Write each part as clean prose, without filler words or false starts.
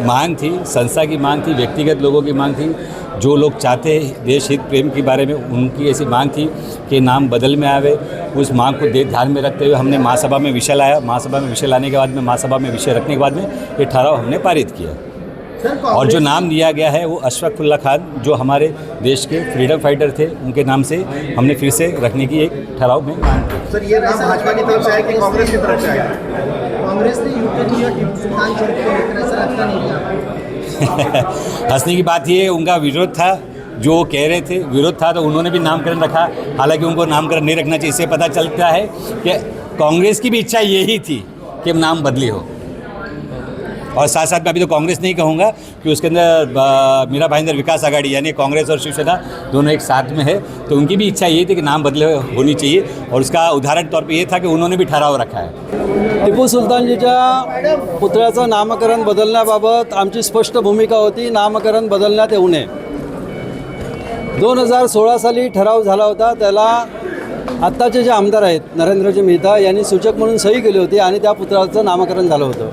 मांग थी, संस्था की मांग थी, व्यक्तिगत लोगों की मांग थी। जो लोग चाहते हैं देश हित प्रेम के बारे में, उनकी ऐसी मांग थी कि नाम बदल में आवे। उस मांग को ध्यान में रखते हुए हमने महासभा में विषय लाया। महासभा में विषय लाने के बाद में, महासभा में विषय रखने के बाद में ये ठहराव हमने पारित किया। और जो नाम दिया गया है वो अशफाकुल्ला खान, जो हमारे देश के फ्रीडम फाइटर थे, उनके नाम से हमने फिर से रखने की एक ठहराव में मांग की। सर, ये नाम भाजपा की तरफ से आया कि कांग्रेस की तरफ से आया? कांग्रेस ने यूपी किया टीपू सुल्तान चौक को लेकर, ऐसा लगता नहीं है? हंसने की बात ये है, उनका विरोध था, जो वो कह रहे थे विरोध था, तो उन्होंने भी नामकरण रखा। हालांकि उनको नामकरण नहीं रखना चाहिए। इससे पता चलता है कि कांग्रेस की भी इच्छा यही थी कि नाम बदली हो। और साथ साथ में अभी तो कांग्रेस नहीं कहूँगा कि उसके अंदर मीरा भाईंदर विकास आघाड़ी यानी कांग्रेस और शिवसेना दोनों एक साथ में है, तो उनकी भी इच्छा यही थी कि नाम बदले होनी चाहिए। और उसका उदाहरण तौर पे ये था कि उन्होंने भी ठराव रखा है। टिपू सुलतानजीच्या पुतळ्याचं नामकरण बदलण्याबाबत आमची स्पष्ट भूमिका होती, नामकरण बदलण्यात येऊ नये। 2016 साली ठराव झाला होता, त्याला आत्ताचे जे आमदार आहेत नरेंद्रजी मेहता यांनी सूचक म्हणून सही केली होती आणि त्या पुतळ्याचं नामकरण झालं होतं।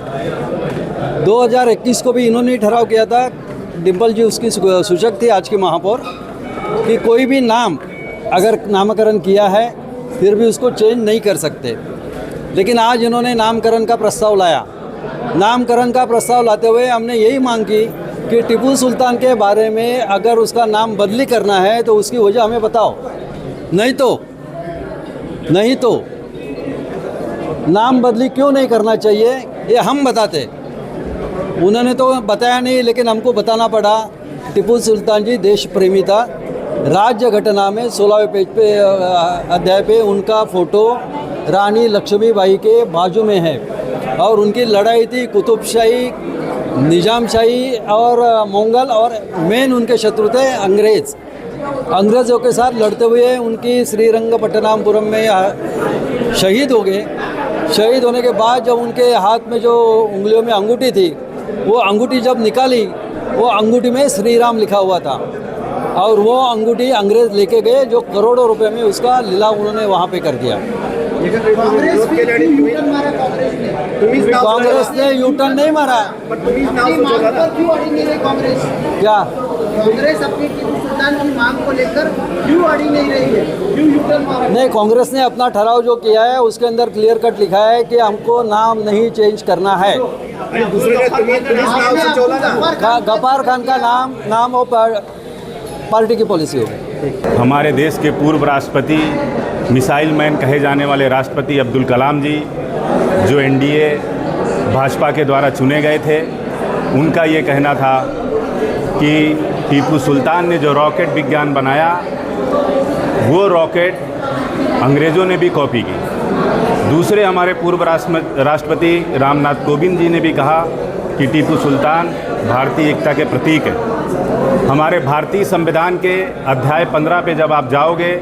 2021 को भी इन्होंने ठराव किया था, डिम्पल जी उसकी सूचक थी, आज की महापौर, कि कोई भी नाम अगर नामकरण किया है फिर भी उसको चेंज नहीं कर सकते। लेकिन आज इन्होंने नामकरण का प्रस्ताव लाया। नामकरण का प्रस्ताव लाते हुए हमने यही मांग की कि टिपू सुल्तान के बारे में अगर उसका नाम बदली करना है तो उसकी वजह हमें बताओ, नहीं तो नाम बदली क्यों नहीं करना चाहिए ये हम बताते। उन्होंने तो बताया नहीं, लेकिन हमको बताना पड़ा। टिपू सुल्तान जी देश प्रेमी था। राज्य घटना में 16वें पेज पे अध्याय पे उनका फ़ोटो रानी लक्ष्मीबाई के बाजू में है। और उनकी लड़ाई थी कुतुबशाही, निजामशाही और मुगल, और मेन उनके शत्रु थे अंग्रेज़। अंग्रेज़ों के साथ लड़ते हुए उनकी श्रीरंगपट्टनपुरम में शहीद हो गए। शहीद होने के बाद जब उनके हाथ में जो उंगलियों में अंगूठी थी, वो अंगूठी जब निकाली, वो अंगूठी में श्री राम लिखा हुआ था। और वो अंगूठी अंग्रेज़ लेके गए, जो करोड़ों रुपए में उसका लिलाव उन्होंने वहाँ पे कर दिया। कांग्रेस ने यूटर्न नहीं मारा। क्या कांग्रेस अपनी टिपू सुल्तान की मांग को लेकर क्यों अड़ी नहीं रही है? क्यों यूटर्न मारा? नहीं, कांग्रेस ने अपना ठराव जो किया है उसके अंदर क्लियर कट लिखा है कि हमको नाम नहीं चेंज करना है। गफ्फार खान का नाम और पार्टी की पॉलिसी होगी। हमारे देश के पूर्व राष्ट्रपति, मिसाइल मैन कहे जाने वाले राष्ट्रपति अब्दुल कलाम जी, जो एनडीए भाजपा के द्वारा चुने गए थे, उनका ये कहना था कि टीपू सुल्तान ने जो रॉकेट विज्ञान बनाया, वो रॉकेट अंग्रेज़ों ने भी कॉपी की। दूसरे हमारे पूर्व राष्ट्रपति रामनाथ कोविंद जी ने भी कहा कि टीपू सुल्तान भारतीय एकता के प्रतीक है। हमारे भारतीय संविधान के अध्याय 15 पे जब आप जाओगे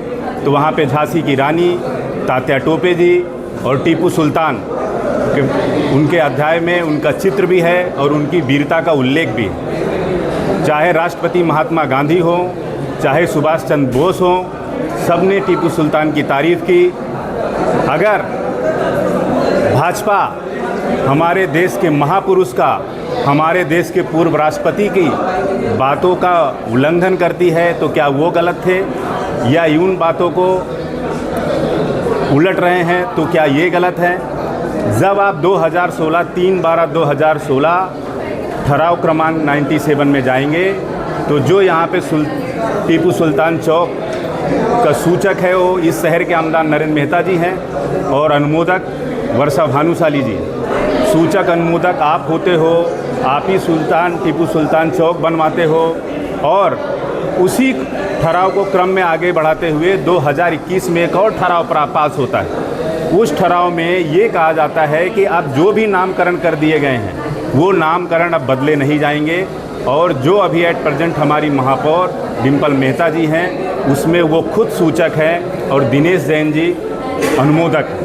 तो वहाँ पे झांसी की रानी, तात्या टोपे जी और टीपू सुल्तान के उनके अध्याय में उनका चित्र भी है और उनकी वीरता का उल्लेख भी है। चाहे राष्ट्रपति महात्मा गांधी हो, चाहे सुभाष चंद्र बोस हो, सब ने टीपू सुल्तान की तारीफ़ की। अगर भाजपा हमारे देश के महापुरुष का, हमारे देश के पूर्व राष्ट्रपति की बातों का उल्लंघन करती है तो क्या वो गलत थे, या उन बातों को उलट रहे हैं तो क्या ये गलत है? जब आप 2016 3/12/2016 ठराव क्रमांक 97 में जाएंगे तो जो यहाँ पे टीपू सुल्तान चौक का सूचक है वो इस शहर के आमदार नरेंद्र मेहता जी हैं और अनुमोदक वर्षा भानुशाली जी। सूचक अनुमोदक आप होते हो, आप ही टीपू सुल्तान चौक बनवाते हो। और उसी ठराव को क्रम में आगे बढ़ाते हुए 2021 में एक और ठराव पास होता है। उस ठराव में ये कहा जाता है कि अब जो भी नामकरण कर दिए गए हैं वो नामकरण अब बदले नहीं जाएंगे। और जो अभी एट प्रेजेंट हमारी महापौर डिम्पल मेहता जी हैं, उसमें वो खुद सूचक हैं और दिनेश जैन जी अनुमोदक।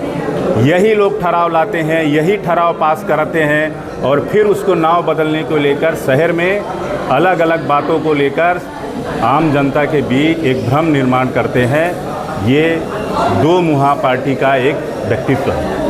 यही लोग ठहराव लाते हैं, यही ठहराव पास कराते हैं और फिर उसको नाव बदलने को लेकर शहर में अलग अलग बातों को लेकर आम जनता के बीच एक भ्रम निर्माण करते हैं। ये दो मुहा पार्टी का एक व्यक्तित्व है।